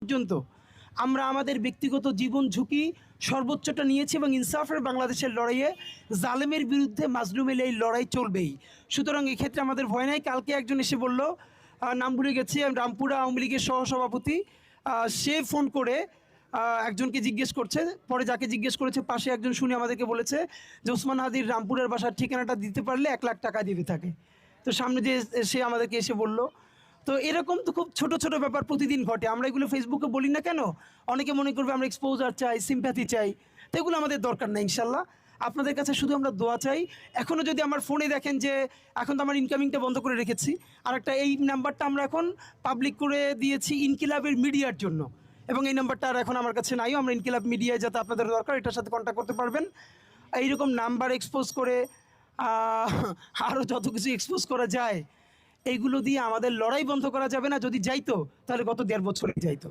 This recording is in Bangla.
পর্যন্ত আমরা আমাদের ব্যক্তিগত জীবন ঝুঁকি সর্বোচ্চটা নিয়েছি এবং ইনসাফের বাংলাদেশের লড়াইয়ে জালেমের বিরুদ্ধে মাজলুমের এই লড়াই চলবেই। সুতরাং এক্ষেত্রে আমাদের ভয় নাই। কালকে একজন এসে বলল, নাম ভুলে গেছি, রামপুরা আওয়ামী লীগের সহসভাপতি, সে ফোন করে একজনকে জিজ্ঞেস করছে, পরে যাকে জিজ্ঞেস করেছে পাশে একজন শুনে আমাদেরকে বলেছে যে ওসমান হাদির রামপুরের বাসার ঠিকানাটা দিতে পারলে 1 লাখ টাকা দিতে থাকে। তো সামনে যে সে আমাদেরকে এসে বলল। তো এরকম তো খুব ছোট ছোট ব্যাপার প্রতিদিন ঘটে। আমরা এগুলো ফেসবুকে বলি না কেন? অনেকে মনে করবে আমরা এক্সপোজার চাই, সিম্প্যাথি চাই। তো এগুলো আমাদের দরকার নেই ইনশাল্লাহ। আপনাদের কাছে শুধু আমরা দোয়া চাই। এখনও যদি আমার ফোনে দেখেন যে এখন তো আমার ইনকামিংটা বন্ধ করে রেখেছি, আর একটা এই নাম্বারটা আমরা এখন পাবলিক করে দিয়েছি ইনকিলাবের মিডিয়ার জন্য, এবং এই নাম্বারটা আর এখন আমার কাছে নাই। আমরা ইনকিলাব মিডিয়ায় যাতে আপনাদের দরকার এটার সাথে কন্ট্যাক্ট করতে পারবেন। এইরকম নাম্বার এক্সপোজ করে আরও যত কিছু এক্সপোজ করা যায়, এইগুলো দিয়ে আমাদের লড়াই বন্ধ করা যাবে না। যদি যাইতো তাহলে গত 1.5 বছরে যাইতো।